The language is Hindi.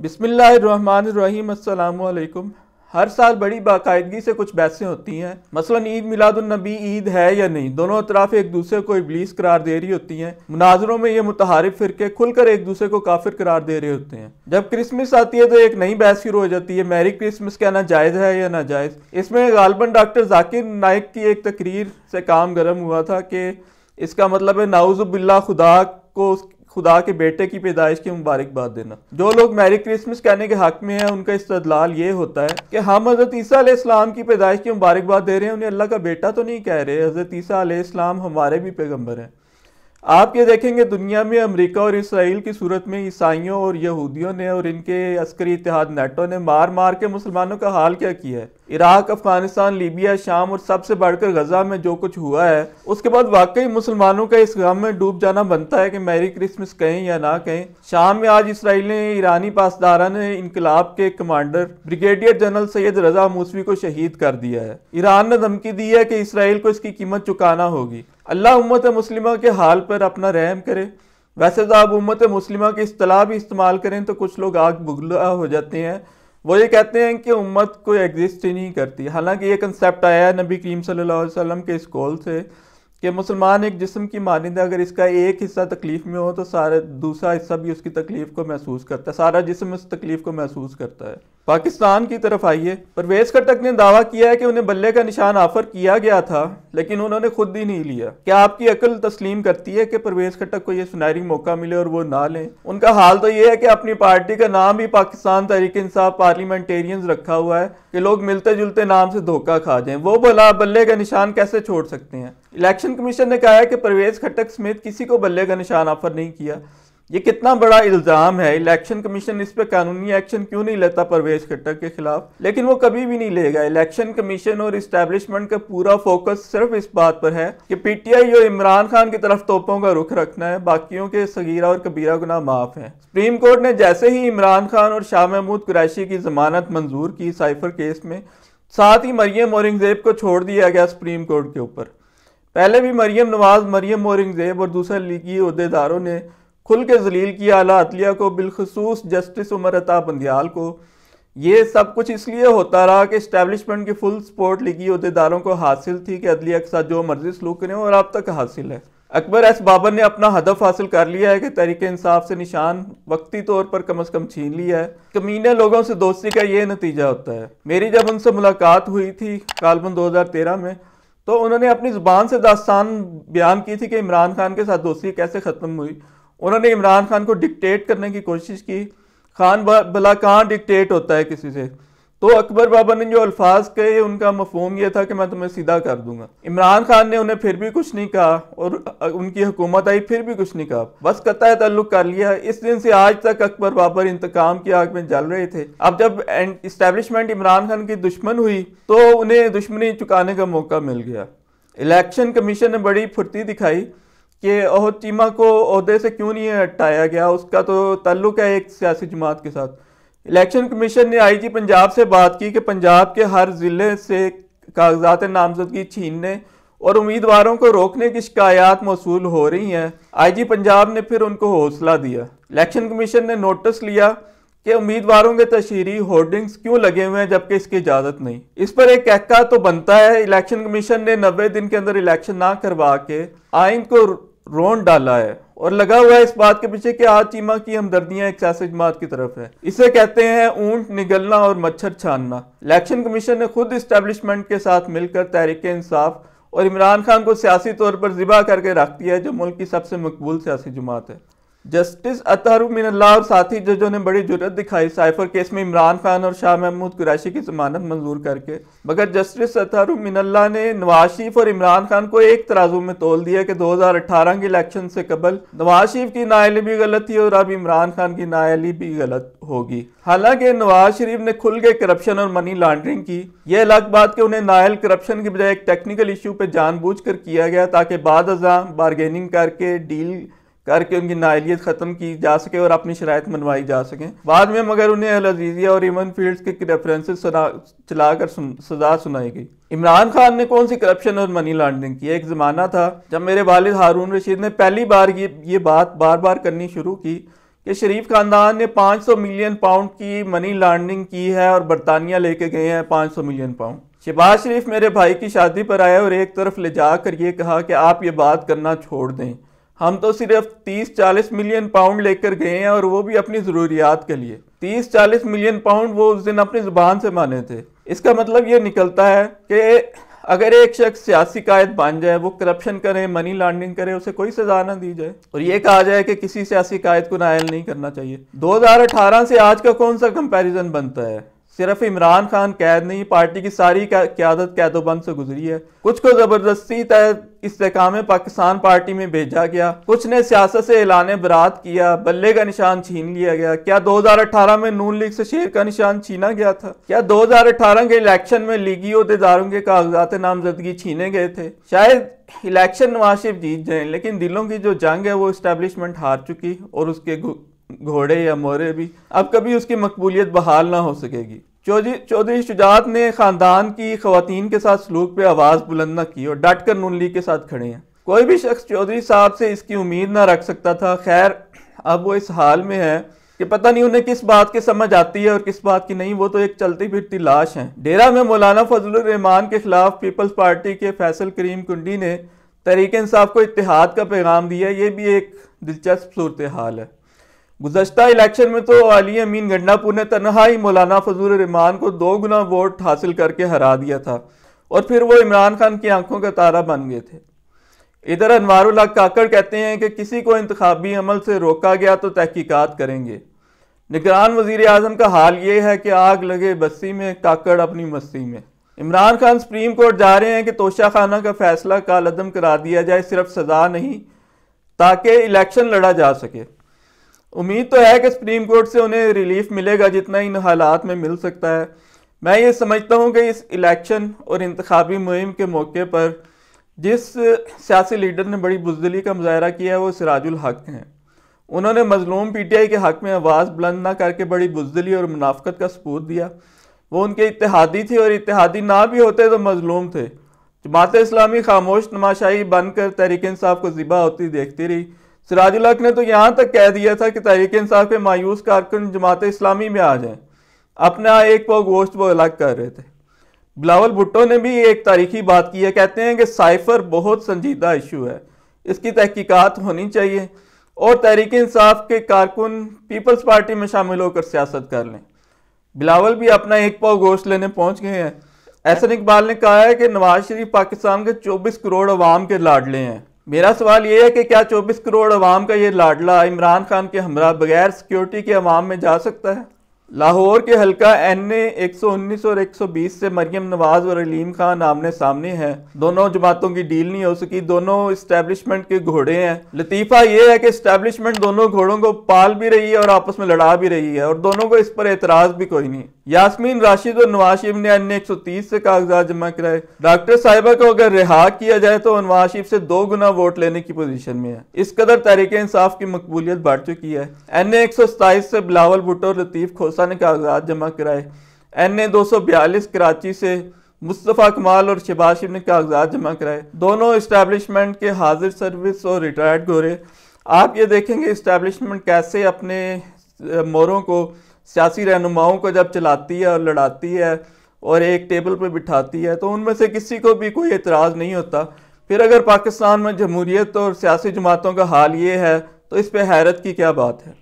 बिस्मिल्लाहिर्रहमानिर्रहीम अस्सलामुअलैकुम। हर साल बड़ी बाकायदगी से कुछ बहसें होती हैं। मसलन ईद मिलादुन्नबी ईद है या नहीं, दोनों अतराफ एक दूसरे को इब्लीस करार दे रही होती हैं। मुनाजरों में ये मुतहारिफ फिरके खुलकर एक दूसरे को काफिर करार दे रहे होते हैं। जब क्रिसमस आती है तो एक नई बहस शुरू हो जाती है, मैरी क्रिसमस कहना जायज़ है या नाजायज़। इसमें गालबन डॉक्टर जाकिर नाइक की एक तकरीर से काम गर्म हुआ था कि इसका मतलब है नाउज़ुबिल्लाह खुदा के बेटे की पैदाइश की मुबारकबाद देना। जो लोग मैरी क्रिसमस कहने के हक में हैं उनका इस्तदलाल ये होता है कि हम हज़रत ईसा अलैहिस्सलाम की पैदाइश की मुबारकबाद दे रहे हैं, उन्हें अल्लाह का बेटा तो नहीं कह रहे। हज़रत ईसा अलैहिस्सलाम हमारे भी पैगंबर हैं। आप ये देखेंगे दुनिया में अमेरिका और इसराइल की सूरत में ईसाइयों और यहूदियों ने और इनके अस्करी इत्तेहाद नेटो ने मार मार के मुसलमानों का हाल क्या किया है। इराक, अफगानिस्तान, लीबिया, शाम और सबसे बढ़कर गजा में जो कुछ हुआ है, उसके बाद वाकई मुसलमानों का इस गम में डूब जाना बनता है कि मैरी क्रिसमस कहें या ना कहें। शाम में आज इसराइल ने ईरानी पासदारान इनकलाब के कमांडर ब्रिगेडियर जनरल सैयद रजा मूसवी को शहीद कर दिया है। ईरान ने धमकी दी है कि इसराइल को इसकी कीमत चुकाना होगी। अल्लाह उम्मत मुस्लिमा के हाल पर अपना रहम करे। वैसे तो आप उम्मत मुस्लिमा की इस्तिलाह भी इस्तेमाल करें तो कुछ लोग आग बुगला हो जाते हैं। वो ये कहते हैं कि उम्मत कोई एग्जिस्ट ही नहीं करती। हालांकि ये कंसेप्ट आया है नबी करीम सल्लल्लाहु अलैहि वसल्लम के इस कौल से कि मुसलमान एक जिस्म की मानिंद है, अगर इसका एक हिस्सा तकलीफ में हो तो सारा दूसरा हिस्सा भी उसकी तकलीफ को महसूस करता है, सारा जिस्म उस तकलीफ को महसूस करता है। पाकिस्तान की तरफ आइए। परवेज खट्टक ने दावा किया है कि उन्हें बल्ले का निशान ऑफर किया गया था लेकिन उन्होंने खुद ही नहीं लिया। क्या आपकी अकल तस्लीम करती है कि परवेज खट्टक को यह सुनहरी मौका मिले और वो ना लें? उनका हाल तो ये है कि अपनी पार्टी का नाम भी पाकिस्तान तहरीक इंसाफ पार्लियामेंटेरियंस रखा हुआ है कि लोग मिलते जुलते नाम से धोखा खा जाएं। वो भला बल्ले का निशान कैसे छोड़ सकते हैं? इलेक्शन कमीशन ने कहा है कि परवेज खट्टक समेत किसी को बल्ले का निशान ऑफर नहीं किया। ये कितना बड़ा इल्जाम है। इलेक्शन कमीशन इस पे कानूनी एक्शन क्यों नहीं लेता परवेज खट्टक के खिलाफ? लेकिन वो कभी भी नहीं लेगा। इलेक्शन कमीशन और इस्टेब्लिशमेंट का पूरा फोकस सिर्फ इस बात पर है कि पीटीआई और इमरान खान की तरफ तोपों का रुख रखना है, बाकियों के सगीरा और कबीरा गुनाह माफ हैं। सुप्रीम कोर्ट ने जैसे ही इमरान खान और शाह महमूद कुरैशी की जमानत मंजूर की साइफर केस में, साथ ही मरियम औरंगजेब को छोड़ दिया गया सुप्रीम कोर्ट के ऊपर। पहले भी मरियम नवाज, मरियम औरंगजेब और दूसरे लीगी अहदेदारों ने खुल के जलील किया आला अदलिया को, बिलखसूस जस्टिस उमर अता बंदियाल को। ये सब कुछ इसलिए होता रहा कि इस्टेब्लिशमेंट की फुल सपोर्ट लीगी अहदेदारों को हासिल थी कि अदलिया के साथ जो मर्जी सलूक करें, और अब तक हासिल है। अकबर एस बाबर ने अपना हदफ हासिल कर लिया है कि तहरीक इंसाफ से निशान वक्ती तौर पर कम से कम छीन लिया है। कमीने लोगों से दोस्ती का ये नतीजा होता है। मेरी जब उनसे मुलाकात हुई थी कालबन 2013 में, तो उन्होंने अपनी जुबान से दास्तान बयान की थी कि इमरान खान के साथ दोस्ती कैसे ख़त्म हुई। उन्होंने इमरान खान को डिक्टेट करने की कोशिश की। खान भला कहाँ डिक्टेट होता है किसी से? तो अकबर बाबा ने जो अल्फाज कहे उनका मफहूम यह था कि मैं तुम्हें सीधा कर दूंगा। इमरान खान ने उन्हें फिर भी कुछ नहीं कहा और उनकी हुकूमत आई, फिर भी कुछ नहीं कहा, बस कतई ताल्लुक कर लिया। इस दिन से आज तक अकबर बाबर इंतकाम की आग में जल रहे थे। अब जब इस्टेब्लिशमेंट इमरान खान की दुश्मन हुई तो उन्हें दुश्मनी चुकाने का मौका मिल गया। इलेक्शन कमीशन ने बड़ी फुर्ती दिखाई कि ओह चीमा को ओहदे से क्यों नहीं हटाया गया, उसका तो ताल्लुक है एक सियासी जमात के साथ। इलेक्शन कमीशन ने आईजी पंजाब से बात की कि पंजाब के हर जिले से कागजात नामजदगी छीनने और उम्मीदवारों को रोकने की शिकायत मौसूल हो रही हैं। आईजी पंजाब ने फिर उनको हौसला दिया। इलेक्शन कमीशन ने नोटिस लिया कि उम्मीदवारों के तशहीरी होर्डिंग्स क्यों लगे हुए हैं जबकि इसकी इजाजत नहीं। इस पर एक कहका तो बनता है। इलेक्शन कमीशन ने 90 दिन के अंदर इलेक्शन ना करवा के आइन को रोन डाला है और लगा हुआ है इस बात के पीछे कि आज चीमा की हमदर्दियां एक सियासी जमात की तरफ है। इसे कहते हैं ऊंट निगलना और मच्छर छानना। इलेक्शन कमीशन ने खुद इस्टेब्लिशमेंट के साथ मिलकर तहरीक इंसाफ और इमरान खान को सियासी तौर पर जिबा करके रख दिया है, जो मुल्क की सबसे मकबूल सियासी जमात है। जस्टिस अतहर मिनल्लाह और साथी जजों ने बड़ी जुर्रत दिखाई साइफर केस में इमरान खान और शाह महमूद कुरैशी की जमानत मंजूर करके, मगर जस्टिस अतहर मिनल्लाह ने नवाज शरीफ और इमरान खान को एक तराजू में तोल दिया कि 2018 के इलेक्शन से कबल नवाज शरीफ की नाअहली भी गलत थी और अब इमरान खान की नाअहली भी गलत होगी। हालांकि नवाज शरीफ ने खुल के करप्शन और मनी लॉन्ड्रिंग की। यह अलग बात कि उन्हें नाअहल करप्शन की बजाय एक टेक्निकल इशू पर जानबूझकर किया गया ताकि बाद अज़ां बारगेनिंग करके डील करके उनकी नाअहलियत ख़त्म की जा सके और अपनी शराइत मनवाई जा सकें। बाद में मगर उन्हें अल अजीज़िया और इमन फील्ड्स के रेफरेंसेस चलाकर सजा सुनाई गई। इमरान खान ने कौन सी करप्शन और मनी लॉन्ड्रिंग की? एक ज़माना था जब मेरे वालिद हारून रशीद ने पहली बार ये बात बार बार करनी शुरू की कि शरीफ खानदान ने 500 मिलियन पाउंड की मनी लॉन्ड्रिंग की है और बरतानिया लेके गए हैं 500 मिलियन पाउंड। शहबाज शरीफ मेरे भाई की शादी पर आए और एक तरफ ले जाकर ये कहा कि आप ये बात करना छोड़ दें, हम तो सिर्फ 30-40 मिलियन पाउंड लेकर गए हैं और वो भी अपनी ज़रूरियात के लिए। 30-40 मिलियन पाउंड वो उस दिन अपनी ज़ुबान से माने थे। इसका मतलब ये निकलता है कि अगर एक शख्स सियासी कायद बन जाए, वो करप्शन करे, मनी लॉन्ड्रिंग करे, उसे कोई सजा ना दी जाए और ये कहा जाए कि किसी सियासी कायद को नायल नहीं करना चाहिए। 2018 से आज का कौन सा कंपैरिजन बनता है? सिर्फ इमरान खान कैद नहीं, पार्टी की सारी क़यादत कैदोबंद से गुजरी है। कुछ को ज़बरदस्ती इस्तेकाम पाकिस्तान पार्टी में भेजा गया, कुछ ने सियासत से ऐलान बरात किया, बल्ले का निशान छीन लिया गया। क्या 2018 में नून लीग से शेर का निशान छीना गया था? क्या 2018 के इलेक्शन में लीगी अहदेदारों के कागजात नामजदगी छीने गए थे? शायद इलेक्शन नवाज शरीफ जीत जाए, लेकिन दिलों की जो जंग है वो इस्टेब्लिशमेंट हार चुकी और उसके घोड़े या मोरे भी अब कभी उसकी मकबूलियत बहाल ना हो सकेगी। चौधरी शुजात ने खानदान की खवातीन के साथ सलूक पे आवाज़ बुलंद न की और डट कर नून लीग के साथ खड़े हैं। कोई भी शख्स चौधरी साहब से इसकी उम्मीद ना रख सकता था। खैर, अब वो इस हाल में है कि पता नहीं उन्हें किस बात की समझ आती है और किस बात की नहीं। वो तो एक चलती फिरती लाश है। डेरा में मौलाना फजलुर रहमान के खिलाफ पीपल्स पार्टी के फैसल करीम कुंडी ने तहरीक इंसाफ को इत्तेहाद का पैगाम दिया। ये भी एक दिलचस्प सूरत हाल है। गुज़श्ता इलेक्शन में तो अली अमीन गंडापुर ने तन्हा ही मौलाना फजलुर रहमान को 2 गुना वोट हासिल करके हरा दिया था और फिर वो इमरान खान की आंखों का तारा बन गए थे। इधर अनवारुल हक काकड़ कहते हैं कि किसी को इंतखाबी अमल से रोका गया तो तहकीकात करेंगे। निगरान वजीर आजम का हाल ये है कि आग लगे बस्ती में, काकड़ अपनी मस्ती में। इमरान खान सुप्रीम कोर्ट जा रहे हैं कि तोशा खाना का फैसला कालअदम करा दिया जाए, सिर्फ सजा नहीं, ताकि इलेक्शन लड़ा जा सके। उम्मीद तो है कि सुप्रीम कोर्ट से उन्हें रिलीफ मिलेगा जितना इन हालात में मिल सकता है। मैं ये समझता हूँ कि इस इलेक्शन और इंतखाबी मुहिम के मौके पर जिस सियासी लीडर ने बड़ी बुज़दिली का मुजाहरा किया है वो सिराजुल हक हैं। उन्होंने मजलूम पीटीआई के हक में आवाज़ बुलंद ना करके बड़ी बुज़दिली और मुनाफकत का सबूत दिया। वो उनके इत्तेहादी थे और इत्तेहादी ना भी होते तो मजलूम थे। जमात इस्लामी खामोश तमाशाई बनकर तहरीक इंसाफ को ज़िबा होती देखती रही। सिराजुल हक ने तो यहाँ तक कह दिया था कि तहरीक इंसाफ के मायूस कारकुन जमात इस्लामी में आ जाएं। अपना एक पाव गोश्त वो अलग कर रहे थे। बिलावल भुट्टो ने भी एक तारीखी बात की है। कहते हैं कि साइफर बहुत संजीदा इशू है, इसकी तहकीकात होनी चाहिए और तहरीक इंसाफ के कारकुन पीपल्स पार्टी में शामिल होकर सियासत कर लें। बिलावल भी अपना एक पाव गोश्त लेने पहुंच गए हैं। एहसन इकबाल ने कहा है कि नवाज शरीफ पाकिस्तान के 24 करोड़ अवाम के लाडले हैं। मेरा सवाल ये है कि क्या 24 करोड़ अवाम का ये लाडला इमरान खान के हमरा बगैर सिक्योरिटी के अवाम में जा सकता है? लाहौर के हल्का NA 119 और 120 से मरियम नवाज और अलीम खान आमने सामने हैं। दोनों जमातों की डील नहीं हो सकी, दोनों इस्टेब्लिशमेंट के घोड़े हैं। लतीफ़ा ये है कि इस्टेब्लिशमेंट दोनों घोड़ों को पाल भी रही है और आपस में लड़ा भी रही है और दोनों को इस पर एतराज़ भी कोई नहीं। यास्मीन राशिद और नवाज शरीफ ने NA 130 से कागजात जमा कराए। डॉक्टर साहिबा को अगर रिहा किया जाए तो नवाज शरीफ से 2 गुना वोट लेने की पोजीशन में है। इस कदर तहरीक इंसाफ की मकबूलियत बढ़ चुकी है। NA 127 से बिलावल भुट्टो और लतीफ़ खोसा ने कागजात जमा कराए। NA 242 कराची से मुस्तफ़ा कमाल और शहबाज शरीफ ने कागजात जमा कराए। दोनों इस्टेब्लिशमेंट के हाजिर सर्विस और रिटायर्ड गोरे। आप ये देखेंगे इस्टेब्लिशमेंट कैसे अपने मोरों को, सियासी रहनुमाओं को जब चलाती है और लड़ाती है और एक टेबल पर बिठाती है तो उनमें से किसी को भी कोई एतराज़ नहीं होता। फिर अगर पाकिस्तान में जमहूरियत और सियासी जमातों का हाल ये है तो इस पर हैरत की क्या बात है।